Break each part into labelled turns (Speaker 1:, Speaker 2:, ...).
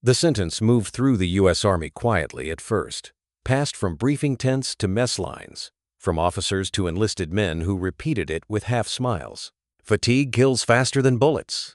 Speaker 1: The sentence moved through the U.S. Army quietly at first, passed from briefing tents to mess lines, from officers to enlisted men who repeated it with half smiles. Fatigue kills faster than bullets.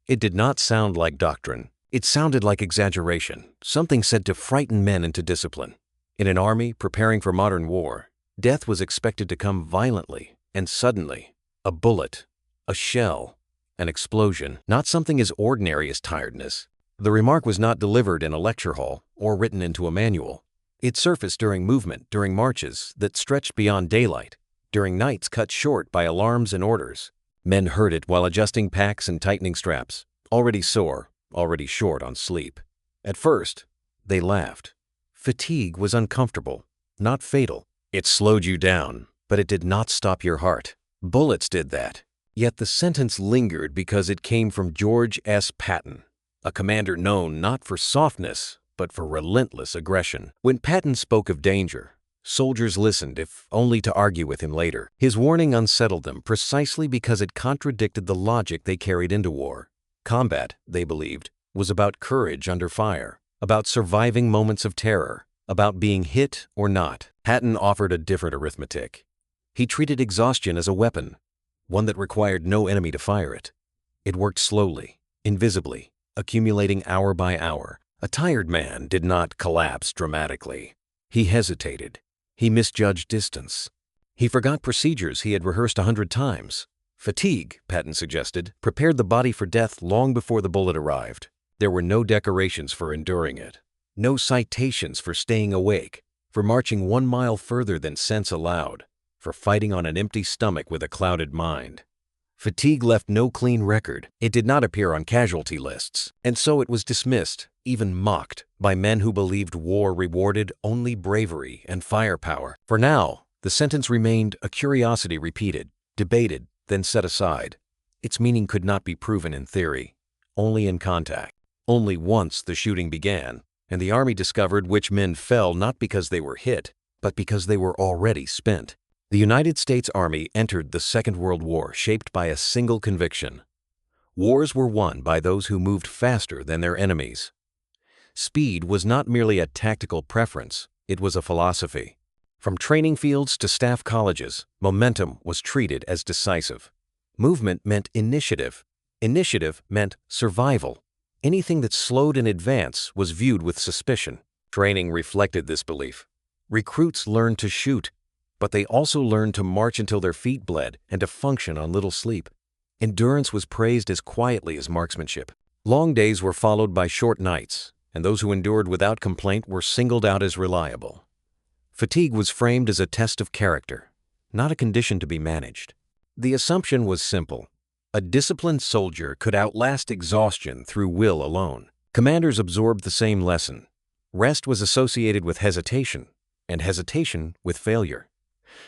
Speaker 1: It did not sound like doctrine. It sounded like exaggeration, something said to frighten men into discipline. In an army preparing for modern war, death was expected to come violently and suddenly. A bullet, a shell, an explosion, not something as ordinary as tiredness. The remark was not delivered in a lecture hall or written into a manual. It surfaced during movement, during marches that stretched beyond daylight, during nights cut short by alarms and orders. Men heard it while adjusting packs and tightening straps, already sore, already short on sleep. At first, they laughed. Fatigue was uncomfortable, not fatal. It slowed you down, but it did not stop your heart. Bullets did that. Yet the sentence lingered because it came from George S. Patton, a commander known not for softness, but for relentless aggression. When Patton spoke of danger, soldiers listened, if only to argue with him later. His warning unsettled them precisely because it contradicted the logic they carried into war. Combat, they believed, was about courage under fire, about surviving moments of terror, about being hit or not. Patton offered a different arithmetic. He treated exhaustion as a weapon, one that required no enemy to fire it. It worked slowly, invisibly, accumulating hour by hour. A tired man did not collapse dramatically. He hesitated. He misjudged distance. He forgot procedures he had rehearsed 100 times. Fatigue, Patton suggested, prepared the body for death long before the bullet arrived. There were no decorations for enduring it, no citations for staying awake, for marching 1 mile further than sense allowed, for fighting on an empty stomach with a clouded mind. Fatigue left no clean record. It did not appear on casualty lists, and so it was dismissed, even mocked, by men who believed war rewarded only bravery and firepower. For now, the sentence remained a curiosity repeated, debated, then set aside. Its meaning could not be proven in theory, only in contact. Only once the shooting began, and the Army discovered which men fell not because they were hit, but because they were already spent. The United States Army entered the Second World War shaped by a single conviction. Wars were won by those who moved faster than their enemies. Speed was not merely a tactical preference, it was a philosophy. From training fields to staff colleges, momentum was treated as decisive. Movement meant initiative. Initiative meant survival. Anything that slowed in advance was viewed with suspicion. Training reflected this belief. Recruits learned to shoot, but they also learned to march until their feet bled and to function on little sleep. Endurance was praised as quietly as marksmanship. Long days were followed by short nights, and those who endured without complaint were singled out as reliable. Fatigue was framed as a test of character, not a condition to be managed. The assumption was simple. A disciplined soldier could outlast exhaustion through will alone. Commanders absorbed the same lesson. Rest was associated with hesitation, and hesitation with failure.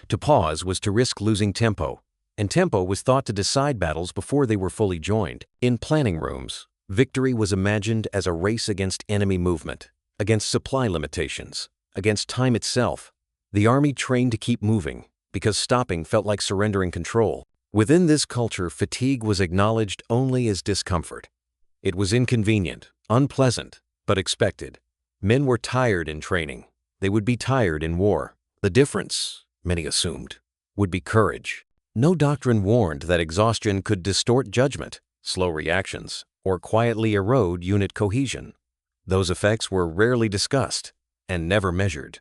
Speaker 1: To pause was to risk losing tempo, and tempo was thought to decide battles before they were fully joined. In planning rooms, victory was imagined as a race against enemy movement, against supply limitations, against time itself. The Army trained to keep moving, because stopping felt like surrendering control. Within this culture, fatigue was acknowledged only as discomfort. It was inconvenient, unpleasant, but expected. Men were tired in training. They would be tired in war. The difference, many assumed, would be courage. No doctrine warned that exhaustion could distort judgment, slow reactions, or quietly erode unit cohesion. Those effects were rarely discussed and never measured.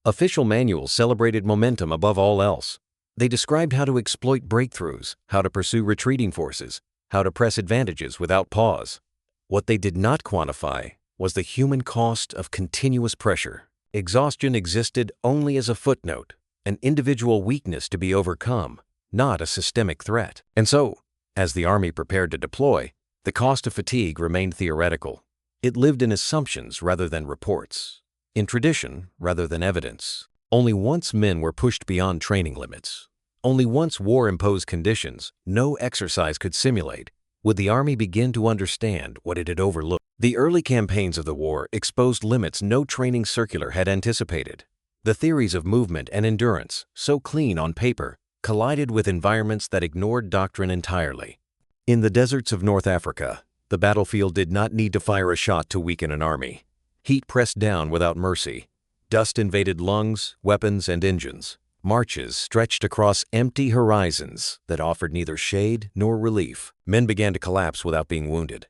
Speaker 1: Official manuals celebrated momentum above all else. They described how to exploit breakthroughs, how to pursue retreating forces, how to press advantages without pause. What they did not quantify was the human cost of continuous pressure. Exhaustion existed only as a footnote, an individual weakness to be overcome, not a systemic threat. And so, as the Army prepared to deploy, the cost of fatigue remained theoretical. It lived in assumptions rather than reports, in tradition rather than evidence. Only once men were pushed beyond training limits, only once war imposed conditions no exercise could simulate, would the Army begin to understand what it had overlooked. The early campaigns of the war exposed limits no training circular had anticipated. The theories of movement and endurance, so clean on paper, collided with environments that ignored doctrine entirely. In the deserts of North Africa, The battlefield did not need to fire a shot to weaken an army. Heat pressed down without mercy. Dust invaded lungs, weapons, and engines. Marches stretched across empty horizons that offered neither shade nor relief. Men began to collapse without being wounded.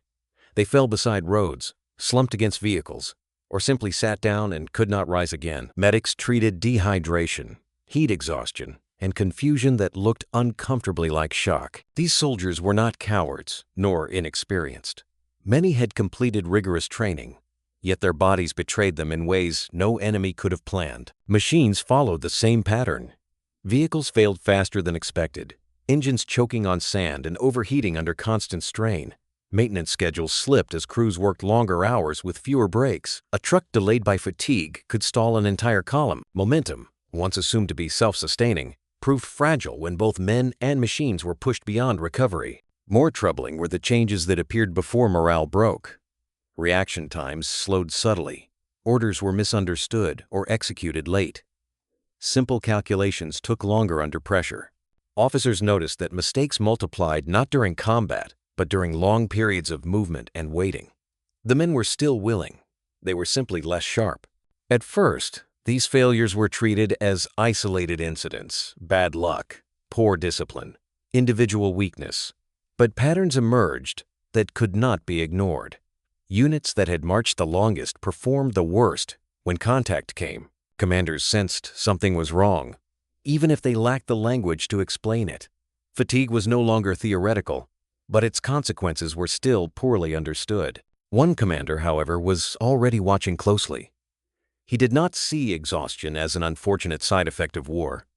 Speaker 1: They fell beside roads, slumped against vehicles, or simply sat down and could not rise again. Medics treated dehydration, heat exhaustion, and confusion that looked uncomfortably like shock. These soldiers were not cowards, nor inexperienced. Many had completed rigorous training, yet their bodies betrayed them in ways no enemy could have planned. Machines followed the same pattern. Vehicles failed faster than expected, engines choking on sand and overheating under constant strain. Maintenance schedules slipped as crews worked longer hours with fewer breaks. A truck delayed by fatigue could stall an entire column. Momentum, once assumed to be self-sustaining, proved fragile when both men and machines were pushed beyond recovery. More troubling were the changes that appeared before morale broke. Reaction times slowed subtly. Orders were misunderstood or executed late. Simple calculations took longer under pressure. Officers noticed that mistakes multiplied not during combat, but during long periods of movement and waiting. The men were still willing. They were simply less sharp. At first, these failures were treated as isolated incidents, bad luck, poor discipline, individual weakness. But patterns emerged that could not be ignored. Units that had marched the longest performed the worst when contact came. Commanders sensed something was wrong, even if they lacked the language to explain it. Fatigue was no longer theoretical, but its consequences were still poorly understood. One commander, however, was already watching closely. He did not see exhaustion as an unfortunate side effect of war,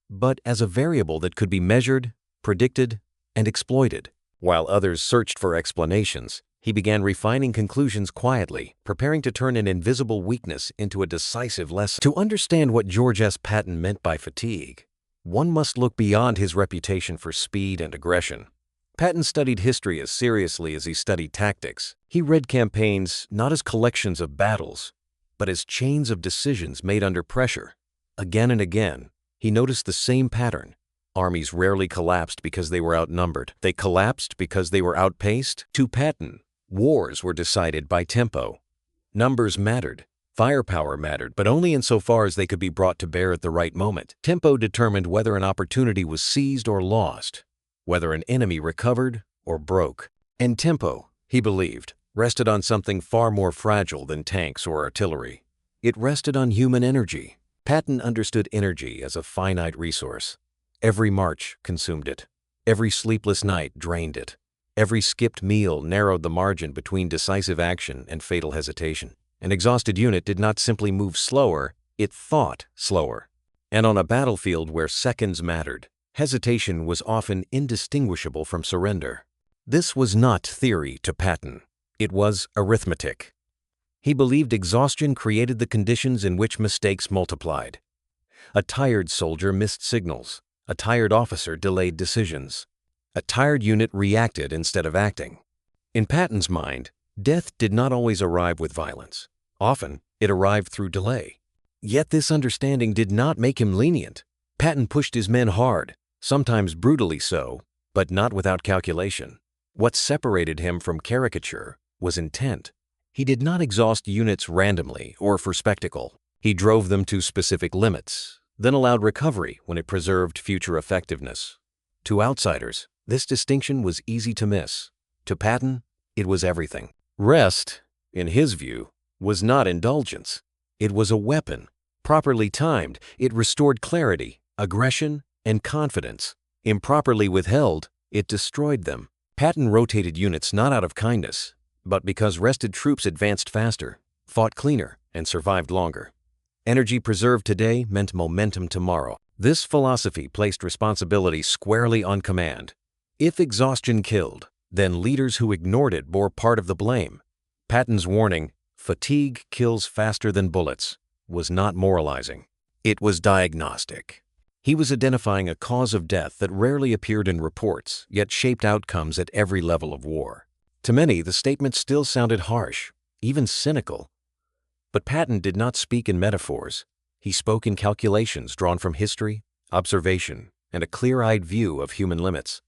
Speaker 1: but as a variable that could be measured, predicted, and exploited. While others searched for explanations, he began refining conclusions quietly, preparing to turn an invisible weakness into a decisive lesson. To understand what George S. Patton meant by fatigue, one must look beyond his reputation for speed and aggression. Patton studied history as seriously as he studied tactics. He read campaigns not as collections of battles, but as chains of decisions made under pressure. Again and again, he noticed the same pattern. Armies rarely collapsed because they were outnumbered. They collapsed because they were outpaced. To Patton, wars were decided by tempo. Numbers mattered. Firepower mattered, but only insofar as they could be brought to bear at the right moment. Tempo determined whether an opportunity was seized or lost, whether an enemy recovered or broke. And tempo, he believed, rested on something far more fragile than tanks or artillery. It rested on human energy. Patton understood energy as a finite resource. Every march consumed it. Every sleepless night drained it. Every skipped meal narrowed the margin between decisive action and fatal hesitation. An exhausted unit did not simply move slower, it thought slower. And on a battlefield where seconds mattered, hesitation was often indistinguishable from surrender. This was not theory to Patton. It was arithmetic. He believed exhaustion created the conditions in which mistakes multiplied. A tired soldier missed signals. A tired officer delayed decisions. A tired unit reacted instead of acting. In Patton's mind, death did not always arrive with violence. Often, it arrived through delay. Yet this understanding did not make him lenient. Patton pushed his men hard, sometimes brutally so, but not without calculation. What separated him from caricature was intent. He did not exhaust units randomly or for spectacle. He drove them to specific limits, then allowed recovery when it preserved future effectiveness. To outsiders, this distinction was easy to miss. To Patton, it was everything. Rest, in his view, was not indulgence. It was a weapon. Properly timed, it restored clarity, aggression, and confidence. Improperly withheld, it destroyed them. Patton rotated units not out of kindness, but because rested troops advanced faster, fought cleaner, and survived longer. Energy preserved today meant momentum tomorrow. This philosophy placed responsibility squarely on command. If exhaustion killed, then leaders who ignored it bore part of the blame. Patton's warning, "Fatigue kills faster than bullets," was not moralizing. It was diagnostic. He was identifying a cause of death that rarely appeared in reports, yet shaped outcomes at every level of war. To many, the statement still sounded harsh, even cynical. But Patton did not speak in metaphors. He spoke in calculations drawn from history, observation, and a clear-eyed view of human limits.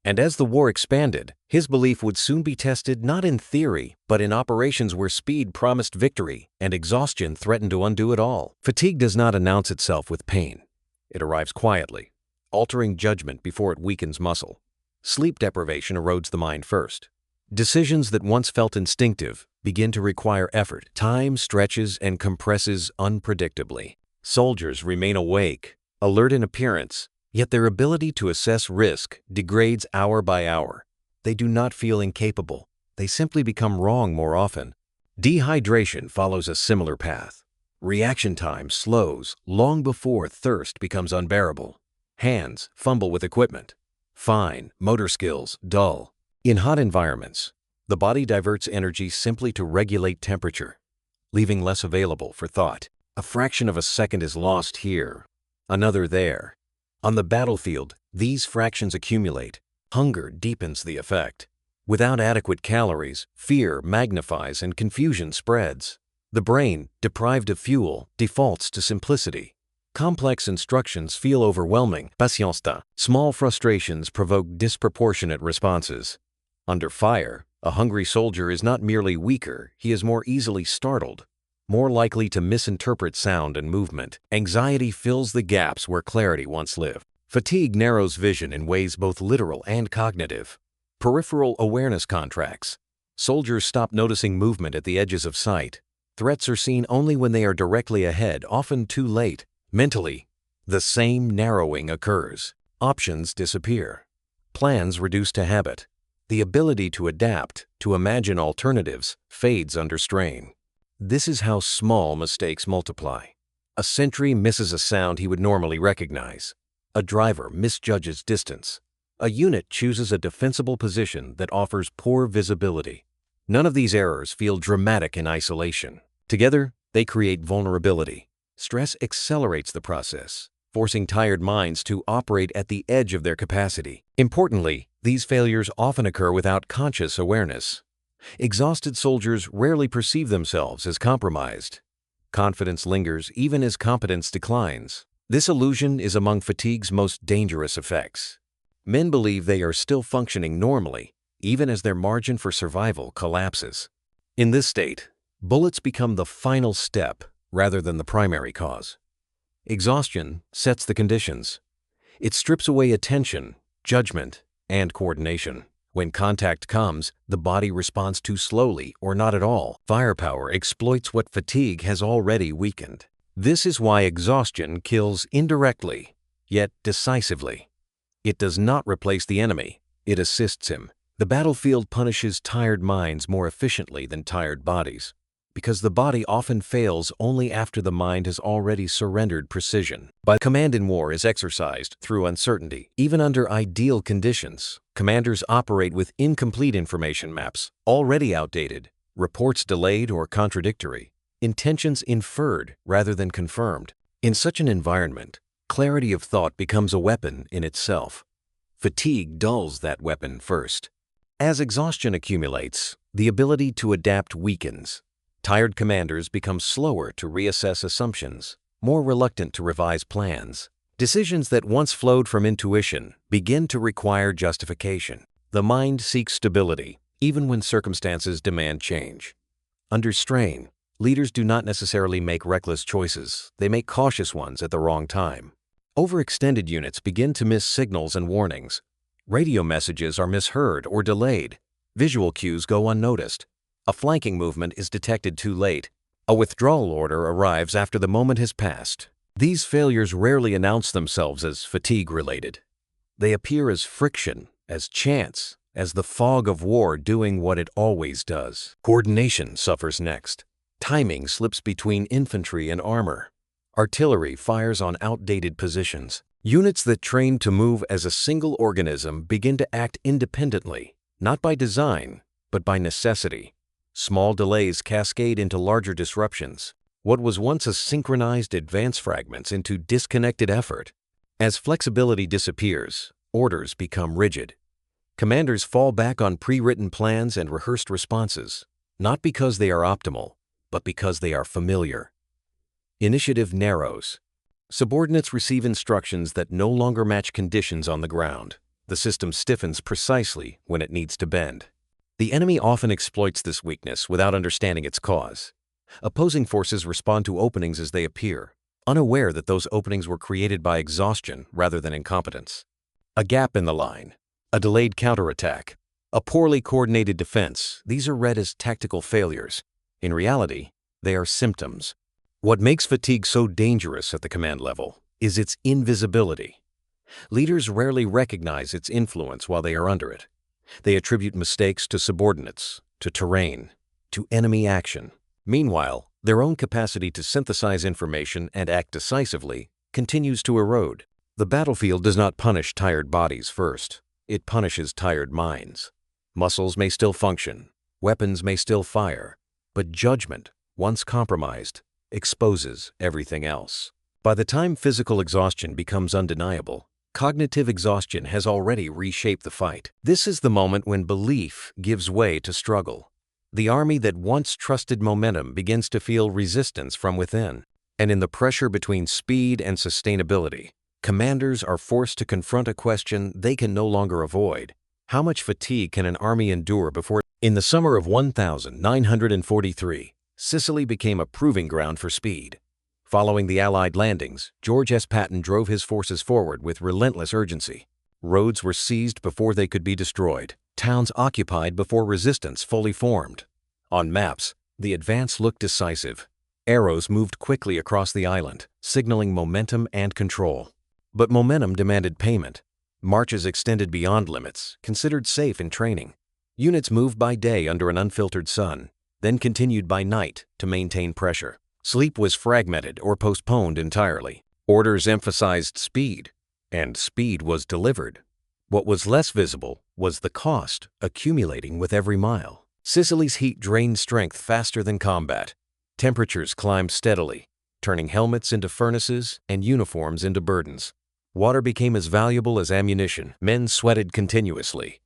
Speaker 1: And as the war expanded, his belief would soon be tested not in theory, but in operations where speed promised victory and exhaustion threatened to undo it all. Fatigue does not announce itself with pain. It arrives quietly, altering judgment before it weakens muscle. Sleep deprivation erodes the mind first. Decisions that once felt instinctive begin to require effort. Time stretches and compresses unpredictably. Soldiers remain awake, alert in appearance, yet their ability to assess risk degrades hour by hour. They do not feel incapable. They simply become wrong more often. Dehydration follows a similar path. Reaction time slows long before thirst becomes unbearable. Hands fumble with equipment. Fine motor skills dull. In hot environments, the body diverts energy simply to regulate temperature, leaving less available for thought. A fraction of a second is lost here, another there. On the battlefield, these fractions accumulate. Hunger deepens the effect. Without adequate calories, fear magnifies and confusion spreads. The brain, deprived of fuel, defaults to simplicity. Complex instructions feel overwhelming. Patience. Small frustrations provoke disproportionate responses. Under fire, a hungry soldier is not merely weaker, he is more easily startled, more likely to misinterpret sound and movement. Anxiety fills the gaps where clarity once lived. Fatigue narrows vision in ways both literal and cognitive. Peripheral awareness contracts. Soldiers stop noticing movement at the edges of sight. Threats are seen only when they are directly ahead, often too late. Mentally, the same narrowing occurs. Options disappear. Plans reduce to habit. The ability to adapt, to imagine alternatives, fades under strain. This is how small mistakes multiply. A sentry misses a sound he would normally recognize. A driver misjudges distance. A unit chooses a defensible position that offers poor visibility. None of these errors feel dramatic in isolation. Together, they create vulnerability. Stress accelerates the process, forcing tired minds to operate at the edge of their capacity. Importantly, these failures often occur without conscious awareness. Exhausted soldiers rarely perceive themselves as compromised. Confidence lingers even as competence declines. This illusion is among fatigue's most dangerous effects. Men believe they are still functioning normally, even as their margin for survival collapses. In this state, bullets become the final step rather than the primary cause. Exhaustion sets the conditions. It strips away attention, judgment, and coordination. When contact comes, the body responds too slowly or not at all. Firepower exploits what fatigue has already weakened. This is why exhaustion kills indirectly, yet decisively. It does not replace the enemy, it assists him. The battlefield punishes tired minds more efficiently than tired bodies, because the body often fails only after the mind has already surrendered precision. But command in war is exercised through uncertainty. Even under ideal conditions, commanders operate with incomplete information maps, already outdated, reports delayed or contradictory, intentions inferred rather than confirmed. In such an environment, clarity of thought becomes a weapon in itself. Fatigue dulls that weapon first. As exhaustion accumulates, the ability to adapt weakens. Tired commanders become slower to reassess assumptions, more reluctant to revise plans. Decisions that once flowed from intuition begin to require justification. The mind seeks stability, even when circumstances demand change. Under strain, leaders do not necessarily make reckless choices, they make cautious ones at the wrong time. Overextended units begin to miss signals and warnings. Radio messages are misheard or delayed. Visual cues go unnoticed. A flanking movement is detected too late. A withdrawal order arrives after the moment has passed. These failures rarely announce themselves as fatigue-related. They appear as friction, as chance, as the fog of war doing what it always does. Coordination suffers next. Timing slips between infantry and armor. Artillery fires on outdated positions. Units that train to move as a single organism begin to act independently, not by design, but by necessity. Small delays cascade into larger disruptions. What was once a synchronized advance fragments into disconnected effort. As flexibility disappears, orders become rigid. Commanders fall back on pre-written plans and rehearsed responses, not because they are optimal, but because they are familiar. Initiative narrows. Subordinates receive instructions that no longer match conditions on the ground. The system stiffens precisely when it needs to bend. The enemy often exploits this weakness without understanding its cause. Opposing forces respond to openings as they appear, unaware that those openings were created by exhaustion rather than incompetence. A gap in the line, a delayed counterattack, a poorly coordinated defense, these are read as tactical failures. In reality, they are symptoms. What makes fatigue so dangerous at the command level is its invisibility. Leaders rarely recognize its influence while they are under it. They attribute mistakes to subordinates, to terrain, to enemy action. Meanwhile, their own capacity to synthesize information and act decisively continues to erode. The battlefield does not punish tired bodies first. It punishes tired minds. Muscles may still function, weapons may still fire, but judgment, once compromised, exposes everything else. By the time physical exhaustion becomes undeniable, cognitive exhaustion has already reshaped the fight. This is the moment when belief gives way to struggle. The army that once trusted momentum begins to feel resistance from within. And in the pressure between speed and sustainability, commanders are forced to confront a question they can no longer avoid. How much fatigue can an army endure before? In the summer of 1943, Sicily became a proving ground for speed. Following the Allied landings, George S. Patton drove his forces forward with relentless urgency. Roads were seized before they could be destroyed, towns occupied before resistance fully formed. On maps, the advance looked decisive. Arrows moved quickly across the island, signaling momentum and control. But momentum demanded payment. Marches extended beyond limits, considered safe in training. Units moved by day under an unfiltered sun, then continued by night to maintain pressure. Sleep was fragmented or postponed entirely. Orders emphasized speed, and speed was delivered. What was less visible was the cost accumulating with every mile. Sicily's heat drained strength faster than combat. Temperatures climbed steadily, turning helmets into furnaces and uniforms into burdens. Water became as valuable as ammunition. Men sweated continuously,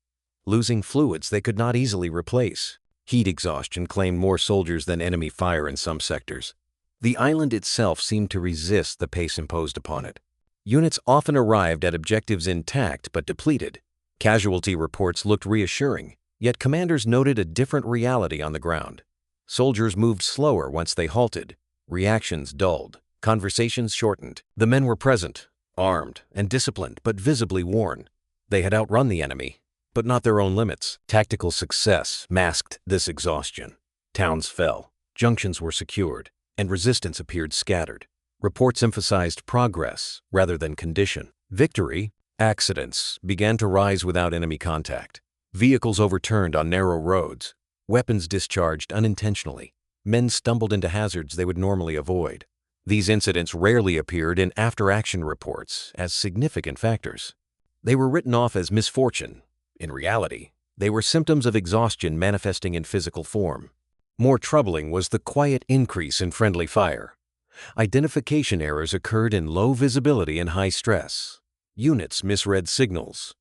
Speaker 1: losing fluids they could not easily replace. Heat exhaustion claimed more soldiers than enemy fire in some sectors. The island itself seemed to resist the pace imposed upon it. Units often arrived at objectives intact but depleted. Casualty reports looked reassuring, yet commanders noted a different reality on the ground. Soldiers moved slower once they halted. Reactions dulled. Conversations shortened. The men were present, armed and disciplined, but visibly worn. They had outrun the enemy, but not their own limits. Tactical success masked this exhaustion. Towns fell, junctions were secured, and resistance appeared scattered. Reports emphasized progress rather than condition. Victory, accidents began to rise without enemy contact. Vehicles overturned on narrow roads. Weapons discharged unintentionally. Men stumbled into hazards they would normally avoid. These incidents rarely appeared in after-action reports as significant factors. They were written off as misfortune. In reality, they were symptoms of exhaustion manifesting in physical form. More troubling was the quiet increase in friendly fire. Identification errors occurred in low visibility and high stress. Units misread signals.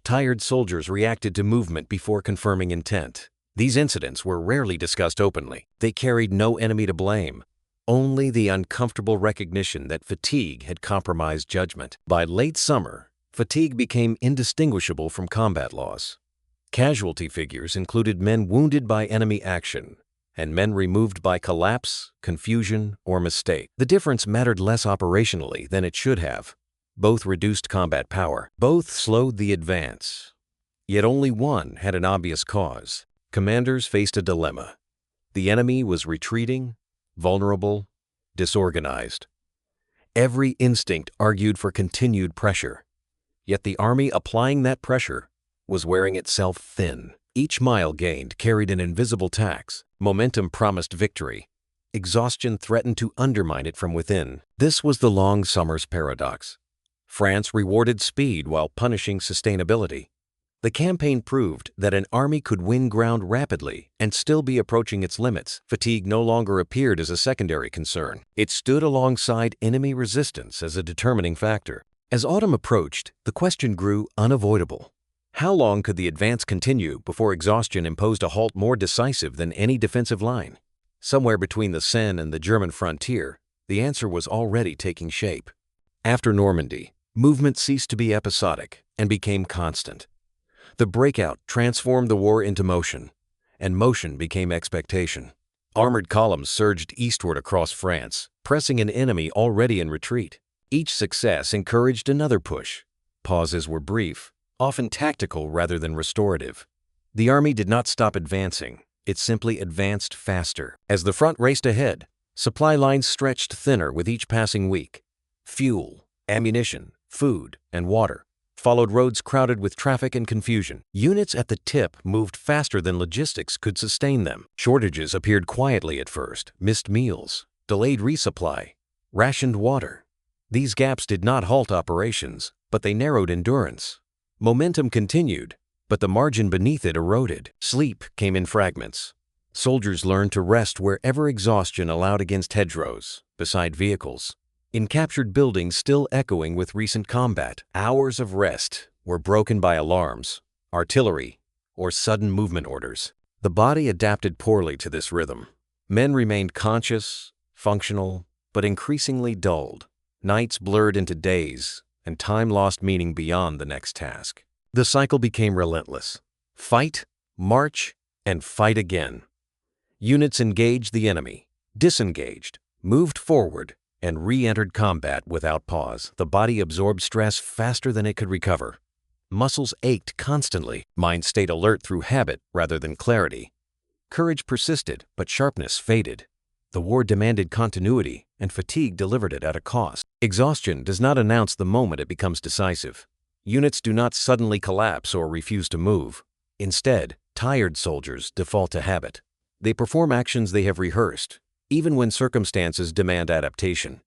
Speaker 1: Tired soldiers reacted to movement before confirming intent. These incidents were rarely discussed openly. They carried no enemy to blame, only the uncomfortable recognition that fatigue had compromised judgment. By late summer, fatigue became indistinguishable from combat loss. Casualty figures included men wounded by enemy action and men removed by collapse, confusion, or mistake. The difference mattered less operationally than it should have. Both reduced combat power. Both slowed the advance. Yet only one had an obvious cause. Commanders faced a dilemma. The enemy was retreating, vulnerable, disorganized. Every instinct argued for continued pressure. Yet the army applying that pressure was wearing itself thin. Each mile gained carried an invisible tax. Momentum promised victory. Exhaustion threatened to undermine it from within. This was the long summer's paradox. France rewarded speed while punishing sustainability. The campaign proved that an army could win ground rapidly and still be approaching its limits. Fatigue no longer appeared as a secondary concern. It stood alongside enemy resistance as a determining factor. As autumn approached, the question grew unavoidable. How long could the advance continue before exhaustion imposed a halt more decisive than any defensive line? Somewhere between the Seine and the German frontier, the answer was already taking shape. After Normandy, Movement ceased to be episodic and became constant. The breakout transformed the war into motion, and motion became expectation. Armored columns surged eastward across France, pressing an enemy already in retreat. Each success encouraged another push. Pauses were brief, often tactical rather than restorative. The army did not stop advancing, it simply advanced faster. As the front raced ahead, supply lines stretched thinner with each passing week. Fuel, ammunition, food, and water followed roads crowded with traffic and confusion. Units at the tip moved faster than logistics could sustain them. Shortages appeared quietly at first: missed meals, delayed resupply, rationed water. These gaps did not halt operations, but they narrowed endurance. Momentum continued, but the margin beneath it eroded. Sleep came in fragments. Soldiers learned to rest wherever exhaustion allowed, against hedgerows, beside vehicles, in captured buildings still echoing with recent combat. Hours of rest were broken by alarms, artillery, or sudden movement orders. The body adapted poorly to this rhythm. Men remained conscious, functional, but increasingly dulled. Nights blurred into days, and time lost meaning beyond the next task. The cycle became relentless. Fight, march, and fight again. Units engaged the enemy, disengaged, moved forward, and re-entered combat without pause. The body absorbed stress faster than it could recover. Muscles ached constantly. Mind stayed alert through habit rather than clarity. Courage persisted, but sharpness faded. The war demanded continuity, and fatigue delivered it at a cost. Exhaustion does not announce the moment it becomes decisive. Units do not suddenly collapse or refuse to move. Instead, tired soldiers default to habit. They perform actions they have rehearsed, even when circumstances demand adaptation.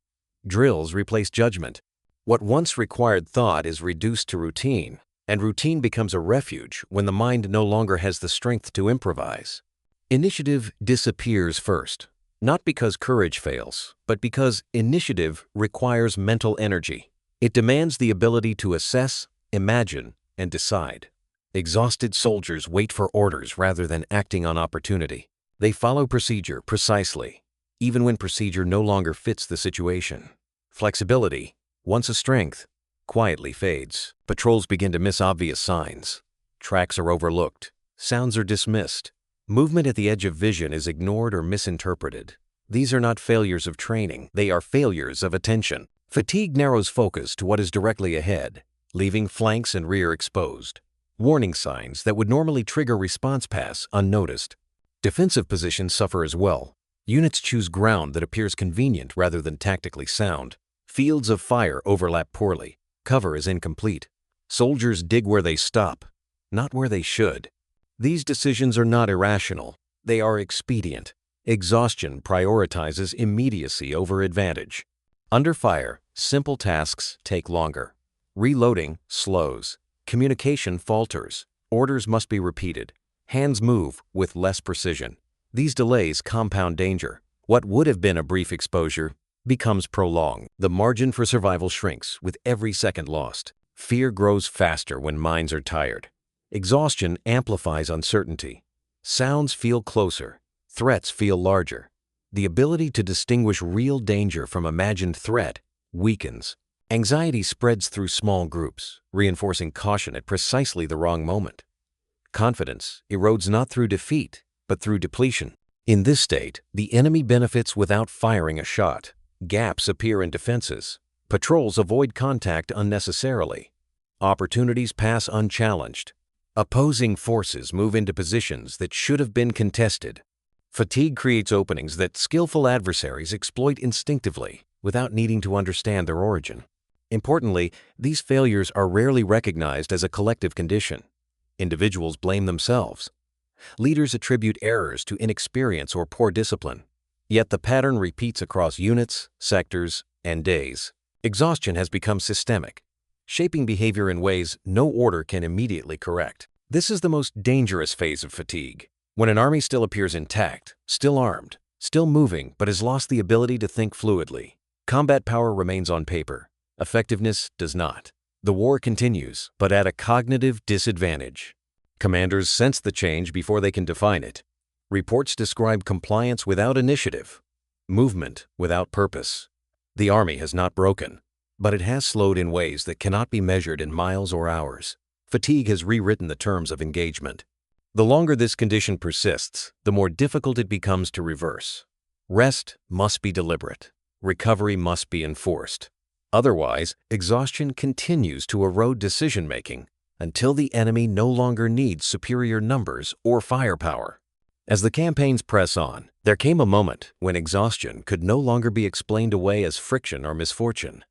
Speaker 1: Drills replace judgment. What once required thought is reduced to routine, and routine becomes a refuge when the mind no longer has the strength to improvise. Initiative disappears first, not because courage fails, but because initiative requires mental energy. It demands the ability to assess, imagine, and decide. Exhausted soldiers wait for orders rather than acting on opportunity. They follow procedure precisely, even when procedure no longer fits the situation. Flexibility, once a strength, quietly fades. Patrols begin to miss obvious signs. Tracks are overlooked. Sounds are dismissed. Movement at the edge of vision is ignored or misinterpreted. These are not failures of training, they are failures of attention. Fatigue narrows focus to what is directly ahead, leaving flanks and rear exposed. Warning signs that would normally trigger response pass unnoticed. Defensive positions suffer as well. Units choose ground that appears convenient rather than tactically sound. Fields of fire overlap poorly. Cover is incomplete. Soldiers dig where they stop, not where they should. These decisions are not irrational. They are expedient. Exhaustion prioritizes immediacy over advantage. Under fire, simple tasks take longer. Reloading slows. Communication falters. Orders must be repeated. Hands move with less precision. These delays compound danger. What would have been a brief exposure becomes prolonged. The margin for survival shrinks with every second lost. Fear grows faster when minds are tired. Exhaustion amplifies uncertainty. Sounds feel closer. Threats feel larger. The ability to distinguish real danger from imagined threat weakens. Anxiety spreads through small groups, reinforcing caution at precisely the wrong moment. Confidence erodes not through defeat, but through depletion. In this state, the enemy benefits without firing a shot. Gaps appear in defenses. Patrols avoid contact unnecessarily. Opportunities pass unchallenged. Opposing forces move into positions that should have been contested. Fatigue creates openings that skillful adversaries exploit instinctively without needing to understand their origin. Importantly, these failures are rarely recognized as a collective condition. Individuals blame themselves. Leaders attribute errors to inexperience or poor discipline. Yet the pattern repeats across units, sectors, and days. Exhaustion has become systemic, shaping behavior in ways no order can immediately correct. This is the most dangerous phase of fatigue, when an army still appears intact, still armed, still moving, but has lost the ability to think fluidly. Combat power remains on paper. Effectiveness does not. The war continues, but at a cognitive disadvantage. Commanders sense the change before they can define it. Reports describe compliance without initiative, movement without purpose. The army has not broken. but it has slowed in ways that cannot be measured in miles or hours. Fatigue has rewritten the terms of engagement. The longer this condition persists, the more difficult it becomes to reverse. Rest must be deliberate. Recovery must be enforced. Otherwise, exhaustion continues to erode decision-making until the enemy no longer needs superior numbers or firepower. As the campaigns press on, there came a moment when exhaustion could no longer be explained away as friction or misfortune.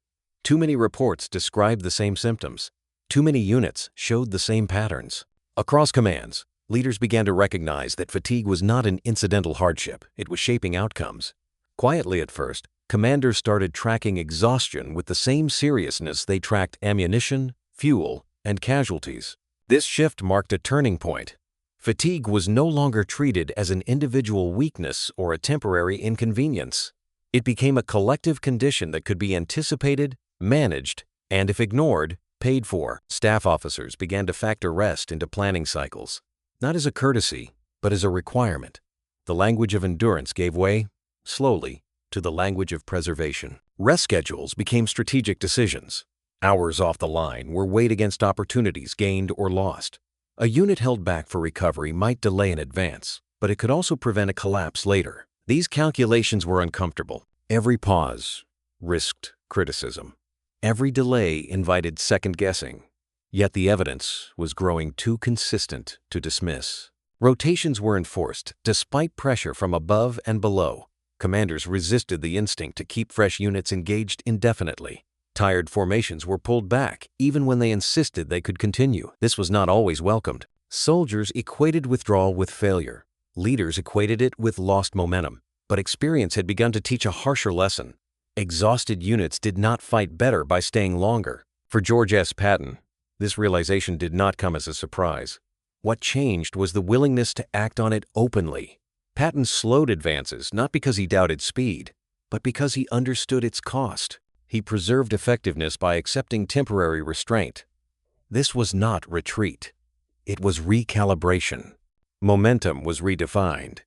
Speaker 1: Too many reports described the same symptoms. Too many units showed the same patterns. Across commands, leaders began to recognize that fatigue was not an incidental hardship, it was shaping outcomes. Quietly at first, commanders started tracking exhaustion with the same seriousness they tracked ammunition, fuel, and casualties. This shift marked a turning point. Fatigue was no longer treated as an individual weakness or a temporary inconvenience. It became a collective condition that could be anticipated, managed, and if ignored, paid for. Staff officers began to factor rest into planning cycles, not as a courtesy, but as a requirement. The language of endurance gave way, slowly, to the language of preservation. Rest schedules became strategic decisions. Hours off the line were weighed against opportunities gained or lost. A unit held back for recovery might delay an advance, but it could also prevent a collapse later. These calculations were uncomfortable. Every pause risked criticism. Every delay invited second-guessing. Yet the evidence was growing too consistent to dismiss. Rotations were enforced despite pressure from above and below. Commanders resisted the instinct to keep fresh units engaged indefinitely. Tired formations were pulled back, even when they insisted they could continue. This was not always welcomed. Soldiers equated withdrawal with failure. Leaders equated it with lost momentum. But experience had begun to teach a harsher lesson. Exhausted units did not fight better by staying longer. For George S. Patton, this realization did not come as a surprise. What changed was the willingness to act on it openly. Patton slowed advances not because he doubted speed, but because he understood its cost. He preserved effectiveness by accepting temporary restraint. This was not retreat. It was recalibration. Momentum was redefined.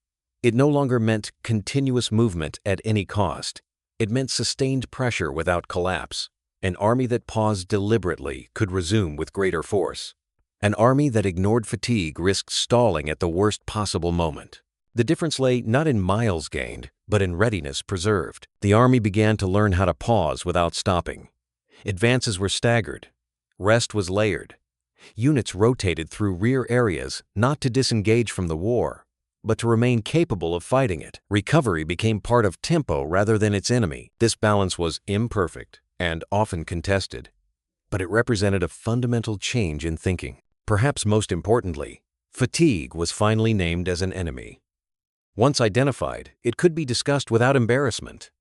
Speaker 1: It no longer meant continuous movement at any cost. It meant sustained pressure without collapse. An army that paused deliberately could resume with greater force. An army that ignored fatigue risked stalling at the worst possible moment. The difference lay not in miles gained, but in readiness preserved. The army began to learn how to pause without stopping. Advances were staggered. Rest was layered. Units rotated through rear areas not to disengage from the war, but to remain capable of fighting it. Recovery became part of tempo rather than its enemy. This balance was imperfect and often contested, but it represented a fundamental change in thinking. Perhaps most importantly, fatigue was finally named as an enemy. Once identified, it could be discussed without embarrassment.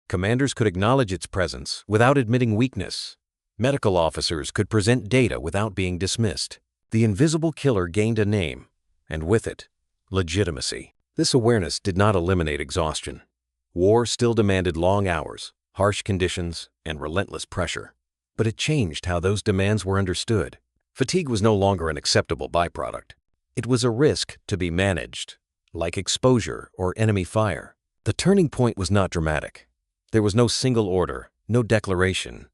Speaker 1: Commanders could acknowledge its presence without admitting weakness. Medical officers could present data without being dismissed. The invisible killer gained a name, and with it, legitimacy. This awareness did not eliminate exhaustion. War still demanded long hours, harsh conditions, and relentless pressure. But it changed how those demands were understood. Fatigue was no longer an acceptable byproduct. It was a risk to be managed, like exposure or enemy fire. The turning point was not dramatic. There was no single order, no declaration.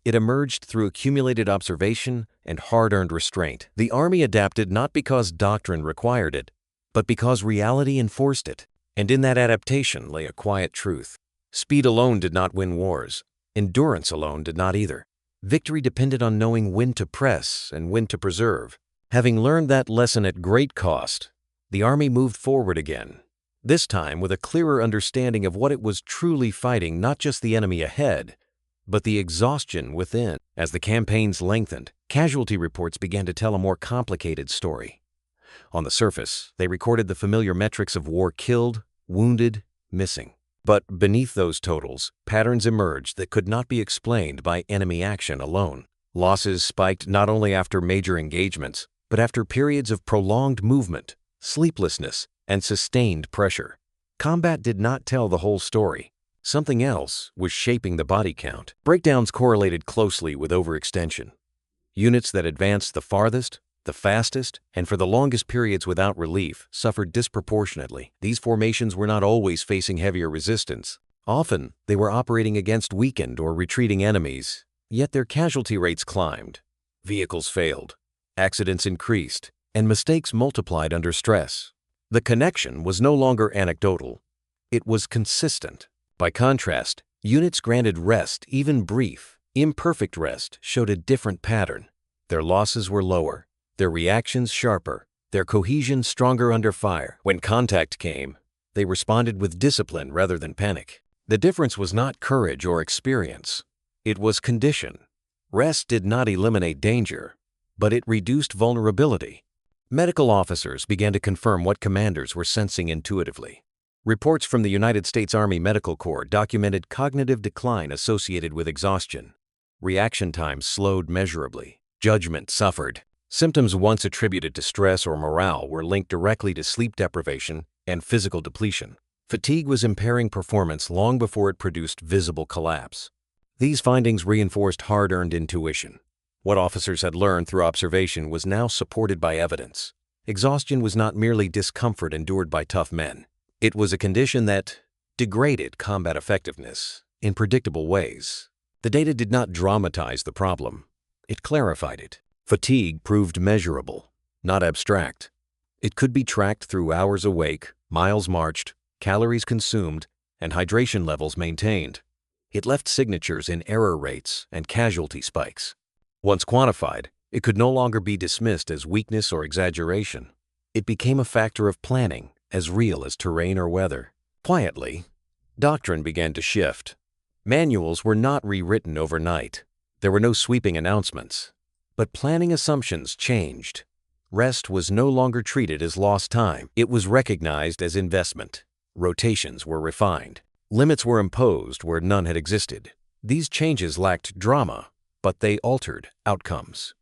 Speaker 1: It emerged through accumulated observation and hard-earned restraint. The Army adapted not because doctrine required it, but because reality enforced it. And in that adaptation lay a quiet truth. Speed alone did not win wars. Endurance alone did not either. Victory depended on knowing when to press and when to preserve. Having learned that lesson at great cost, the Army moved forward again, this time with a clearer understanding of what it was truly fighting, not just the enemy ahead, but the exhaustion within. As the campaigns lengthened, casualty reports began to tell a more complicated story. On the surface, they recorded the familiar metrics of war killed, wounded, missing. But beneath those totals, patterns emerged that could not be explained by enemy action alone. Losses spiked not only after major engagements, but after periods of prolonged movement, sleeplessness, and sustained pressure. Combat did not tell the whole story. Something else was shaping the body count. Breakdowns correlated closely with overextension. Units that advanced the farthest, the fastest, and for the longest periods without relief suffered disproportionately. These formations were not always facing heavier resistance. Often, they were operating against weakened or retreating enemies, yet their casualty rates climbed. Vehicles failed, accidents increased, and mistakes multiplied under stress. The connection was no longer anecdotal. It was consistent. By contrast, units granted rest, even brief, imperfect rest, showed a different pattern. Their losses were lower, their reactions sharper, their cohesion stronger under fire. When contact came, they responded with discipline rather than panic. The difference was not courage or experience. It was condition. Rest did not eliminate danger, but it reduced vulnerability. Medical officers began to confirm what commanders were sensing intuitively. Reports from the United States Army Medical Corps documented cognitive decline associated with exhaustion. Reaction times slowed measurably. Judgment suffered. Symptoms once attributed to stress or morale were linked directly to sleep deprivation and physical depletion. Fatigue was impairing performance long before it produced visible collapse. These findings reinforced hard-earned intuition. What officers had learned through observation was now supported by evidence. Exhaustion was not merely discomfort endured by tough men. It was a condition that degraded combat effectiveness in predictable ways. The data did not dramatize the problem. It clarified it. Fatigue proved measurable, not abstract. It could be tracked through hours awake, miles marched, calories consumed, and hydration levels maintained. It left signatures in error rates and casualty spikes. Once quantified, it could no longer be dismissed as weakness or exaggeration. It became a factor of planning, as real as terrain or weather. Quietly, doctrine began to shift. Manuals were not rewritten overnight. There were no sweeping announcements. But planning assumptions changed. Rest was no longer treated as lost time. It was recognized as investment. Rotations were refined. Limits were imposed where none had existed. These changes lacked drama, but they altered outcomes.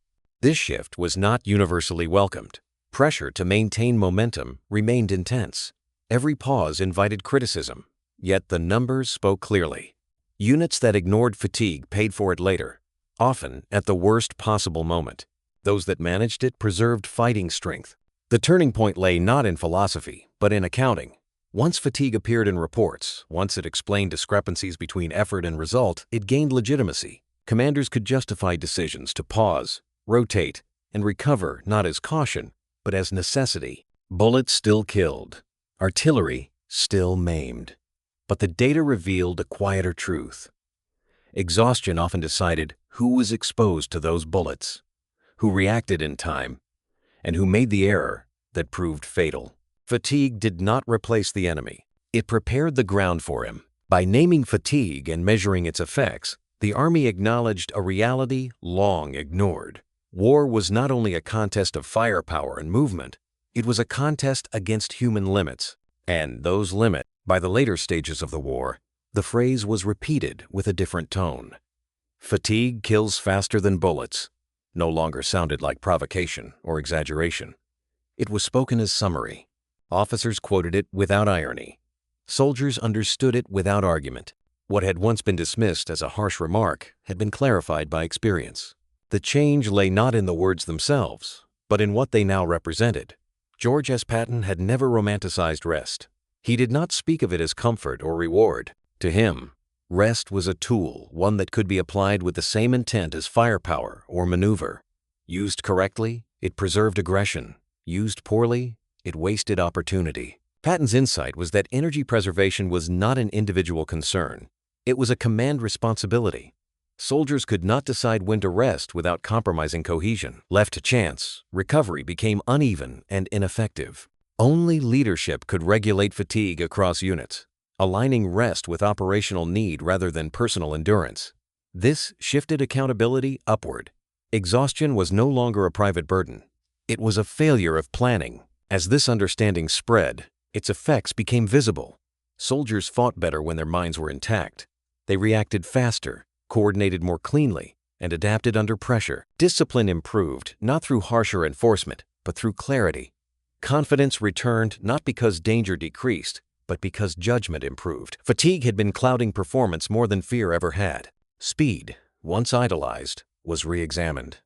Speaker 1: This shift was not universally welcomed. Pressure to maintain momentum remained intense. Every pause invited criticism, yet the numbers spoke clearly. Units that ignored fatigue paid for it later, often at the worst possible moment. Those that managed it preserved fighting strength. The turning point lay not in philosophy, but in accounting. Once fatigue appeared in reports, once it explained discrepancies between effort and result, it gained legitimacy. Commanders could justify decisions to pause, rotate, and recover not as caution, but as necessity. Bullets still killed. Artillery still maimed. But the data revealed a quieter truth. Exhaustion often decided who was exposed to those bullets, who reacted in time, and who made the error that proved fatal. Fatigue did not replace the enemy. It prepared the ground for him. By naming fatigue and measuring its effects, the Army acknowledged a reality long ignored. War was not only a contest of firepower and movement, it was a contest against human limits. And those limits, by the later stages of the war, the phrase was repeated with a different tone. Fatigue kills faster than bullets no longer sounded like provocation or exaggeration. It was spoken as summary. Officers quoted it without irony. Soldiers understood it without argument. What had once been dismissed as a harsh remark had been clarified by experience. The change lay not in the words themselves, but in what they now represented. George S. Patton had never romanticized rest. He did not speak of it as comfort or reward. To him, rest was a tool, one that could be applied with the same intent as firepower or maneuver. Used correctly, it preserved aggression. Used poorly, it wasted opportunity. Patton's insight was that energy preservation was not an individual concern. It was a command responsibility. Soldiers could not decide when to rest without compromising cohesion. Left to chance, recovery became uneven and ineffective. Only leadership could regulate fatigue across units, aligning rest with operational need rather than personal endurance. This shifted accountability upward. Exhaustion was no longer a private burden. It was a failure of planning. As this understanding spread, its effects became visible. Soldiers fought better when their minds were intact. They reacted faster, coordinated more cleanly, and adapted under pressure. Discipline improved, not through harsher enforcement, but through clarity. Confidence returned not because danger decreased, but because judgment improved. Fatigue had been clouding performance more than fear ever had. Speed, once idolized, was re-examined.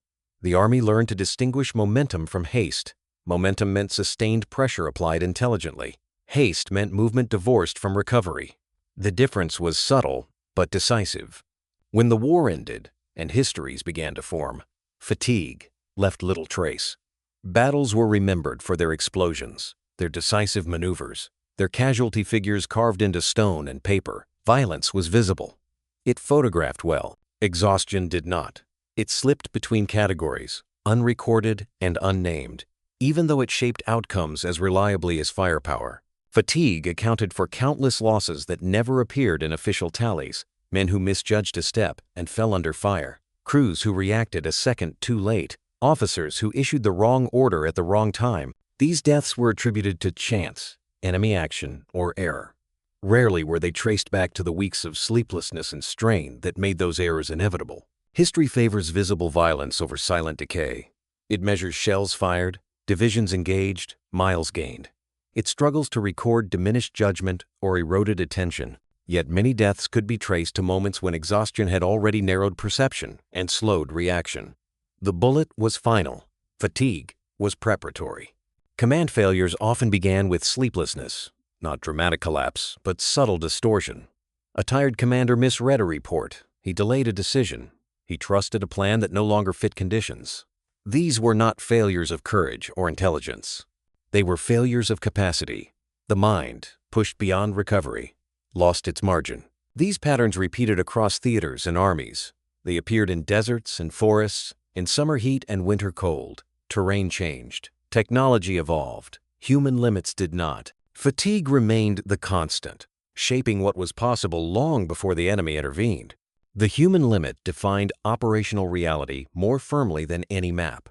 Speaker 1: The Army learned to distinguish momentum from haste. Momentum meant sustained pressure applied intelligently. Haste meant movement divorced from recovery. The difference was subtle but decisive. When the war ended and histories began to form, fatigue left little trace. Battles were remembered for their explosions, their decisive maneuvers, their casualty figures carved into stone and paper. Violence was visible. It photographed well. Exhaustion did not. It slipped between categories, unrecorded and unnamed, even though it shaped outcomes as reliably as firepower. Fatigue accounted for countless losses that never appeared in official tallies: men who misjudged a step and fell under fire, crews who reacted a second too late, officers who issued the wrong order at the wrong time. These deaths were attributed to chance, enemy action, or error. Rarely were they traced back to the weeks of sleeplessness and strain that made those errors inevitable. History favors visible violence over silent decay. It measures shells fired, divisions engaged, miles gained. It struggles to record diminished judgment or eroded attention. Yet many deaths could be traced to moments when exhaustion had already narrowed perception and slowed reaction. The bullet was final. Fatigue was preparatory. Command failures often began with sleeplessness, not dramatic collapse, but subtle distortion. A tired commander misread a report. He delayed a decision. He trusted a plan that no longer fit conditions. These were not failures of courage or intelligence. They were failures of capacity. The mind, pushed beyond recovery, lost its margin. These patterns repeated across theaters and armies. They appeared in deserts and forests, in summer heat and winter cold. Terrain changed. Technology evolved. Human limits did not. Fatigue remained the constant, shaping what was possible long before the enemy intervened. The human limit defined operational reality more firmly than any map.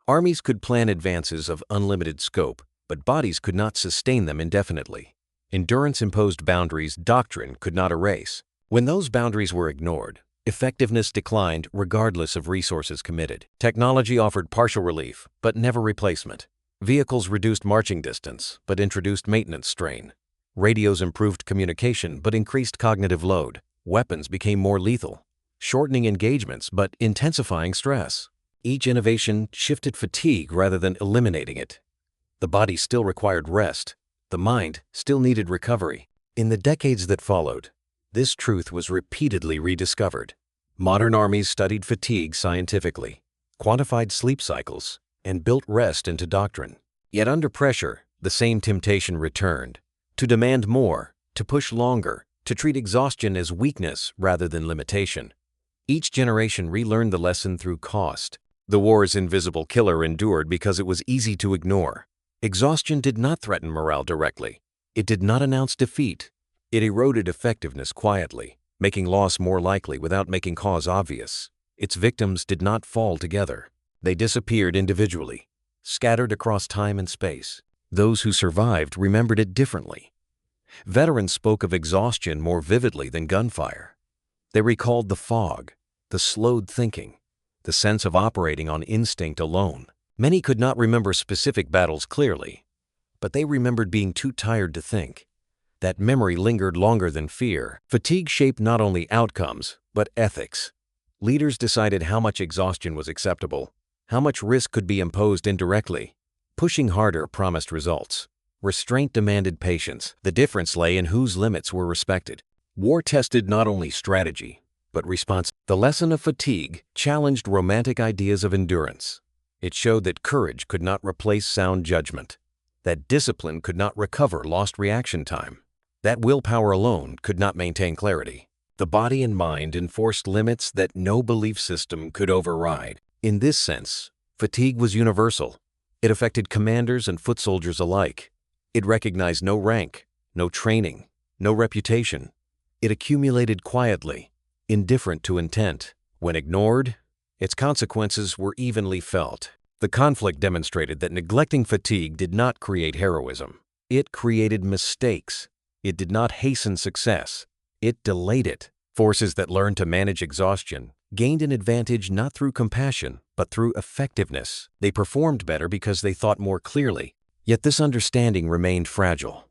Speaker 1: Armies could plan advances of unlimited scope, but bodies could not sustain them indefinitely. Endurance imposed boundaries doctrine could not erase. When those boundaries were ignored, effectiveness declined regardless of resources committed. Technology offered partial relief, but never replacement. Vehicles reduced marching distance, but introduced maintenance strain. Radios improved communication, but increased cognitive load. Weapons became more lethal, shortening engagements, but intensifying stress. Each innovation shifted fatigue rather than eliminating it. The body still required rest. The mind still needed recovery. In the decades that followed, this truth was repeatedly rediscovered. Modern armies studied fatigue scientifically, quantified sleep cycles, and built rest into doctrine. Yet under pressure, the same temptation returned: to demand more, to push longer, to treat exhaustion as weakness rather than limitation. Each generation relearned the lesson through cost. The war's invisible killer endured because it was easy to ignore. Exhaustion did not threaten morale directly. It did not announce defeat. It eroded effectiveness quietly, making loss more likely without making cause obvious. Its victims did not fall together. They disappeared individually, scattered across time and space. Those who survived remembered it differently. Veterans spoke of exhaustion more vividly than gunfire. They recalled the fog, the slowed thinking, the sense of operating on instinct alone. Many could not remember specific battles clearly, but they remembered being too tired to think. That memory lingered longer than fear. Fatigue shaped not only outcomes, but ethics. Leaders decided how much exhaustion was acceptable, how much risk could be imposed indirectly. Pushing harder promised results. Restraint demanded patience. The difference lay in whose limits were respected. War tested not only strategy, but response. The lesson of fatigue challenged romantic ideas of endurance. It showed that courage could not replace sound judgment, that discipline could not recover lost reaction time, that willpower alone could not maintain clarity. The body and mind enforced limits that no belief system could override. In this sense, fatigue was universal. It affected commanders and foot soldiers alike. It recognized no rank, no training, no reputation. It accumulated quietly, indifferent to intent. When ignored, its consequences were evenly felt. The conflict demonstrated that neglecting fatigue did not create heroism. It created mistakes. It did not hasten success. It delayed it. Forces that learned to manage exhaustion gained an advantage not through compassion, but through effectiveness. They performed better because they thought more clearly. Yet this understanding remained fragile.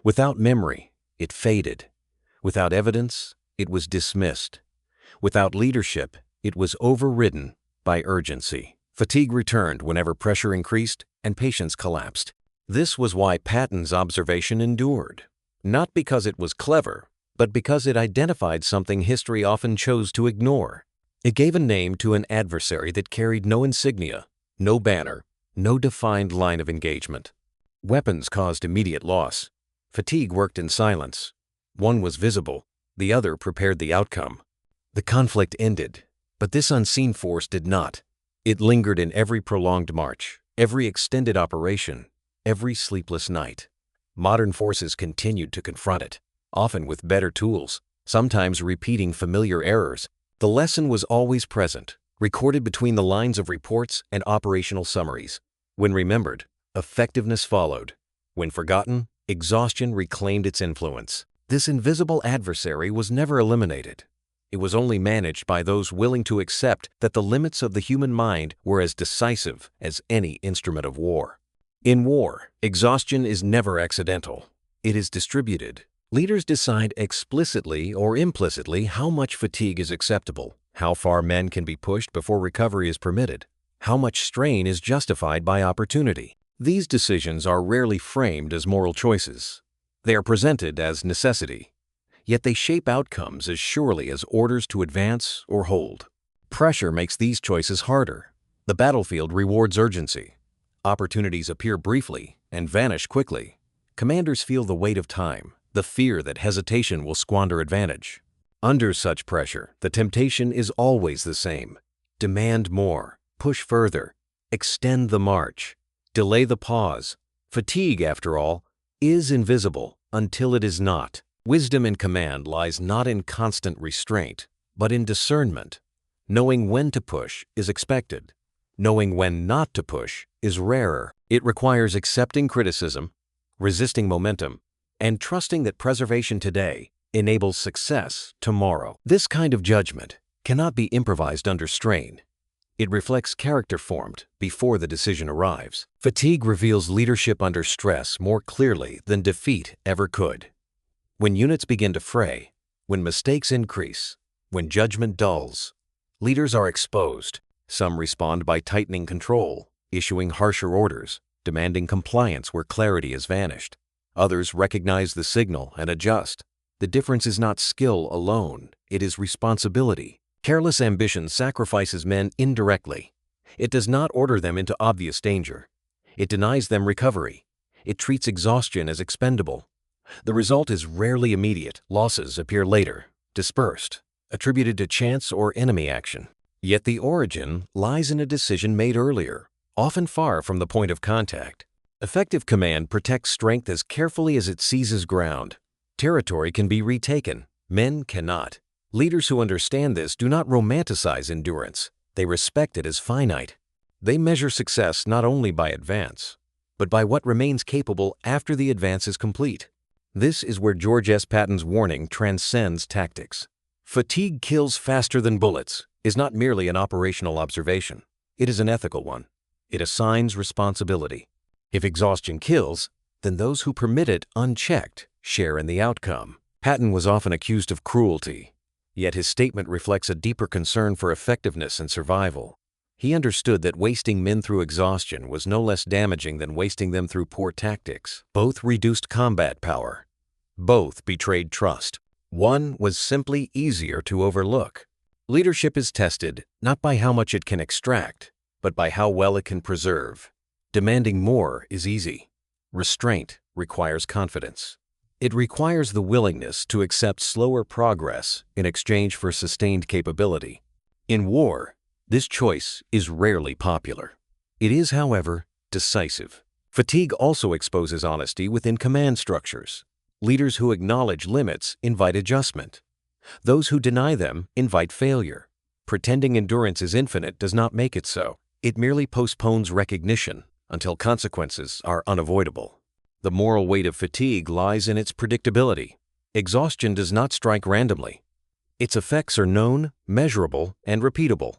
Speaker 1: Without memory, it faded. Without evidence, it was dismissed. Without leadership, it was overridden by urgency. Fatigue returned whenever pressure increased and patience collapsed. This was why Patton's observation endured. Not because it was clever, but because it identified something history often chose to ignore. It gave a name to an adversary that carried no insignia, no banner, no defined line of engagement. Weapons caused immediate loss. Fatigue worked in silence. One was visible, the other prepared the outcome. The conflict ended, but this unseen force did not. It lingered in every prolonged march, every extended operation, every sleepless night. Modern forces continued to confront it, often with better tools, sometimes repeating familiar errors. The lesson was always present, recorded between the lines of reports and operational summaries. When remembered, effectiveness followed. When forgotten, exhaustion reclaimed its influence. This invisible adversary was never eliminated. It was only managed by those willing to accept that the limits of the human mind were as decisive as any instrument of war. In war, exhaustion is never accidental. It is distributed. Leaders decide explicitly or implicitly how much fatigue is acceptable, how far men can be pushed before recovery is permitted, how much strain is justified by opportunity. These decisions are rarely framed as moral choices. They are presented as necessity. Yet they shape outcomes as surely as orders to advance or hold. Pressure makes these choices harder. The battlefield rewards urgency. Opportunities appear briefly and vanish quickly. Commanders feel the weight of time, the fear that hesitation will squander advantage. Under such pressure, the temptation is always the same. Demand more, push further, extend the march, delay the pause. Fatigue, after all, is invisible until it is not. Wisdom in command lies not in constant restraint, but in discernment. Knowing when to push is expected. Knowing when not to push is rarer. It requires accepting criticism, resisting momentum, and trusting that preservation today enables success tomorrow. This kind of judgment cannot be improvised under strain. It reflects character formed before the decision arrives. Fatigue reveals leadership under stress more clearly than defeat ever could. When units begin to fray, when mistakes increase, when judgment dulls, leaders are exposed. Some respond by tightening control, issuing harsher orders, demanding compliance where clarity has vanished. Others recognize the signal and adjust. The difference is not skill alone, it is responsibility. Careless ambition sacrifices men indirectly. It does not order them into obvious danger. It denies them recovery. It treats exhaustion as expendable. The result is rarely immediate. Losses appear later, dispersed, attributed to chance or enemy action. Yet the origin lies in a decision made earlier, often far from the point of contact. Effective command protects strength as carefully as it seizes ground. Territory can be retaken. Men cannot. Leaders who understand this do not romanticize endurance. They respect it as finite. They measure success not only by advance, but by what remains capable after the advance is complete. This is where George S. Patton's warning transcends tactics. Fatigue kills faster than bullets is not merely an operational observation. It is an ethical one. It assigns responsibility. If exhaustion kills, then those who permit it unchecked share in the outcome. Patton was often accused of cruelty, yet his statement reflects a deeper concern for effectiveness and survival. He understood that wasting men through exhaustion was no less damaging than wasting them through poor tactics. Both reduced combat power. Both betrayed trust. One was simply easier to overlook. Leadership is tested not by how much it can extract, but by how well it can preserve. Demanding more is easy. Restraint requires confidence. It requires the willingness to accept slower progress in exchange for sustained capability. In war, this choice is rarely popular. It is, however, decisive. Fatigue also exposes honesty within command structures. Leaders who acknowledge limits invite adjustment. Those who deny them invite failure. Pretending endurance is infinite does not make it so. It merely postpones recognition until consequences are unavoidable. The moral weight of fatigue lies in its predictability. Exhaustion does not strike randomly. Its effects are known, measurable, and repeatable.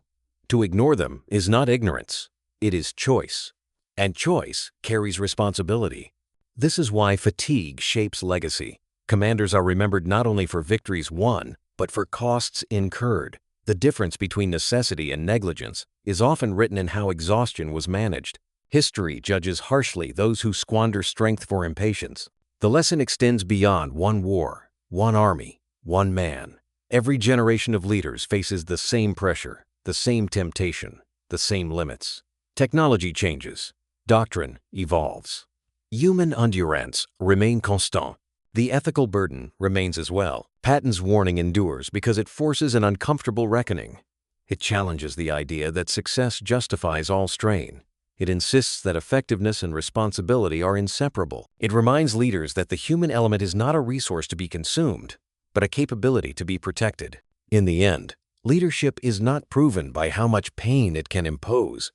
Speaker 1: To ignore them is not ignorance. It is choice. And choice carries responsibility. This is why fatigue shapes legacy. Commanders are remembered not only for victories won, but for costs incurred. The difference between necessity and negligence is often written in how exhaustion was managed. History judges harshly those who squander strength for impatience. The lesson extends beyond one war, one army, one man. Every generation of leaders faces the same pressure, the same temptation, the same limits. Technology changes. Doctrine evolves. Human endurance remains constant. The ethical burden remains as well. Patton's warning endures because it forces an uncomfortable reckoning. It challenges the idea that success justifies all strain. It insists that effectiveness and responsibility are inseparable. It reminds leaders that the human element is not a resource to be consumed, but a capability to be protected. In the end, leadership is not proven by how much pain it can impose,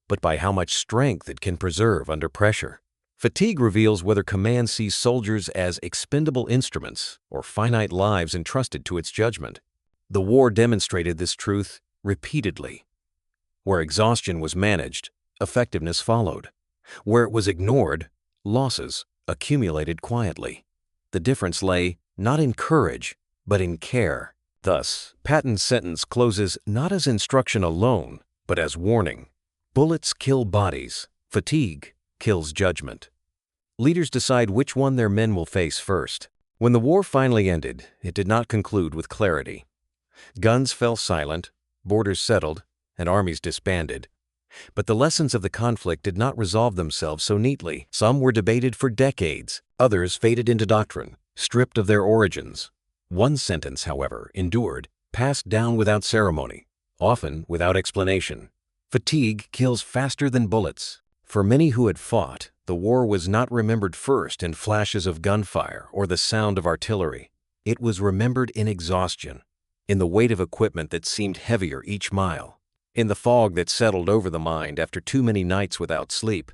Speaker 1: but by how much strength it can preserve under pressure. Fatigue reveals whether command sees soldiers as expendable instruments or finite lives entrusted to its judgment. The war demonstrated this truth repeatedly. Where exhaustion was managed, effectiveness followed. Where it was ignored, losses accumulated quietly. The difference lay not in courage, but in care. Thus, Patton's sentence closes not as instruction alone, but as warning. Bullets kill bodies. Fatigue kills judgment. Leaders decide which one their men will face first. When the war finally ended, it did not conclude with clarity. Guns fell silent, borders settled, and armies disbanded. But the lessons of the conflict did not resolve themselves so neatly. Some were debated for decades. Others faded into doctrine, stripped of their origins. One sentence, however, endured, passed down without ceremony, often without explanation. Fatigue kills faster than bullets. For many who had fought, the war was not remembered first in flashes of gunfire or the sound of artillery. It was remembered in exhaustion, in the weight of equipment that seemed heavier each mile, in the fog that settled over the mind after too many nights without sleep.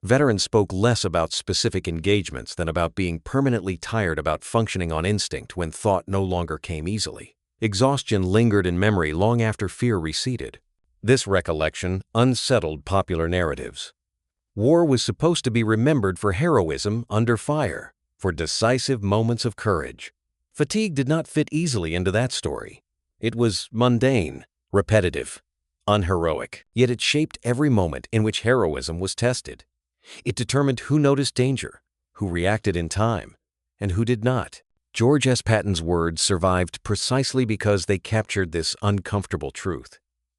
Speaker 1: Veterans spoke less about specific engagements than about being permanently tired about functioning on instinct when thought no longer came easily. Exhaustion lingered in memory long after fear receded. This recollection unsettled popular narratives. War was supposed to be remembered for heroism under fire, for decisive moments of courage. Fatigue did not fit easily into that story. It was mundane, repetitive, unheroic, yet it shaped every moment in which heroism was tested. It determined who noticed danger, who reacted in time, and who did not. George S. Patton's words survived precisely because they captured this uncomfortable truth.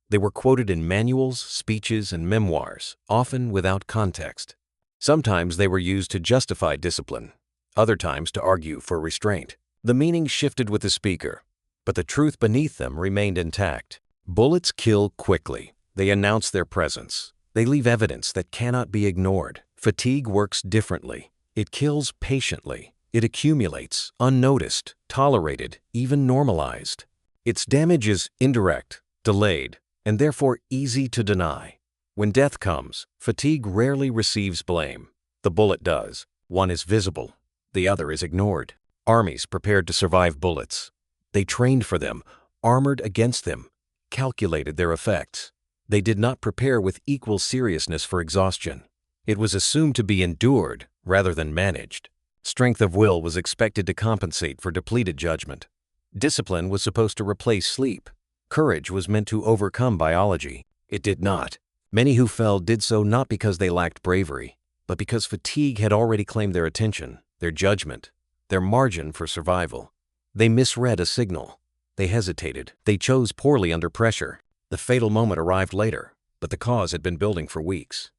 Speaker 1: They were quoted in manuals, speeches, and memoirs, often without context. Sometimes they were used to justify discipline, other times to argue for restraint. The meaning shifted with the speaker, but the truth beneath them remained intact. Bullets kill quickly. They announce their presence. They leave evidence that cannot be ignored. Fatigue works differently. It kills patiently. It accumulates, unnoticed, tolerated, even normalized. Its damage is indirect, delayed, and therefore easy to deny. When death comes, fatigue rarely receives blame. The bullet does. One is visible. The other is ignored. Armies prepared to survive bullets. They trained for them, armored against them, calculated their effects. They did not prepare with equal seriousness for exhaustion. It was assumed to be endured rather than managed. Strength of will was expected to compensate for depleted judgment. Discipline was supposed to replace sleep. Courage was meant to overcome biology. It did not. Many who fell did so not because they lacked bravery, but because fatigue had already claimed their attention, their judgment, their margin for survival. They misread a signal. They hesitated. They chose poorly under pressure. The fatal moment arrived later, but the cause had been building for weeks.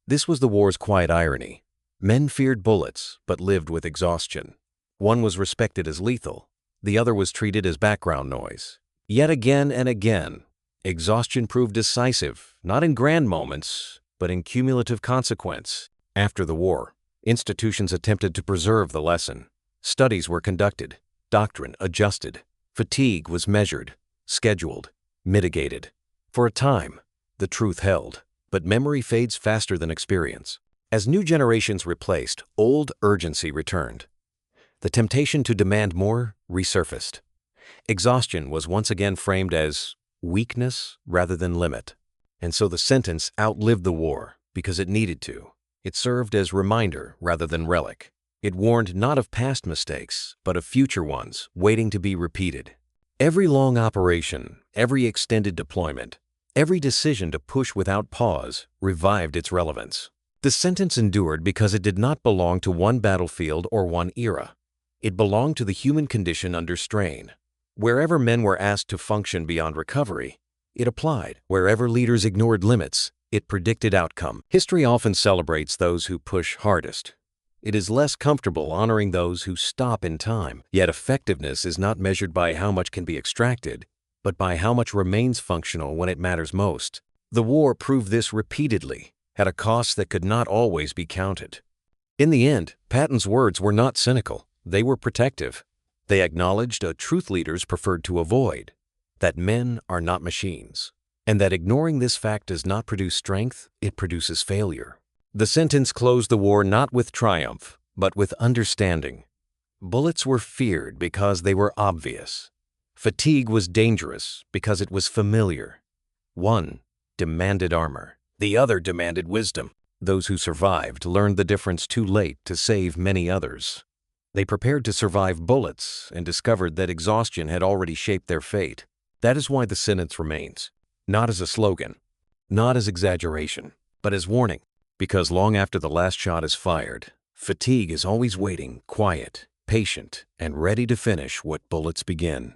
Speaker 1: This was the war's quiet irony. Men feared bullets, but lived with exhaustion. One was respected as lethal. The other was treated as background noise. Yet again and again, exhaustion proved decisive, not in grand moments, but in cumulative consequence. After the war, institutions attempted to preserve the lesson. Studies were conducted, doctrine adjusted, fatigue was measured, scheduled, mitigated. For a time, the truth held, but memory fades faster than experience. As new generations replaced, old urgency returned. The temptation to demand more resurfaced. Exhaustion was once again framed as weakness rather than limit. And so the sentence outlived the war because it needed to. It served as reminder rather than relic. It warned not of past mistakes, but of future ones waiting to be repeated. Every long operation, every extended deployment, every decision to push without pause revived its relevance. The sentence endured because it did not belong to one battlefield or one era. It belonged to the human condition under strain. Wherever men were asked to function beyond recovery, it applied. Wherever leaders ignored limits, it predicted outcome. History often celebrates those who push hardest. It is less comfortable honoring those who stop in time. Yet effectiveness is not measured by how much can be extracted, but by how much remains functional when it matters most. The war proved this repeatedly, at a cost that could not always be counted. In the end, Patton's words were not cynical. They were protective. They acknowledged a truth leaders preferred to avoid, that men are not machines, and that ignoring this fact does not produce strength, it produces failure. The sentence closed the war not with triumph, but with understanding. Bullets were feared because they were obvious. Fatigue was dangerous because it was familiar. One demanded armor. The other demanded wisdom. Those who survived learned the difference too late to save many others. They prepared to survive bullets and discovered that exhaustion had already shaped their fate. That is why the sentence remains, not as a slogan, not as exaggeration, but as warning. Because long after the last shot is fired, fatigue is always waiting, quiet, patient, and ready to finish what bullets begin.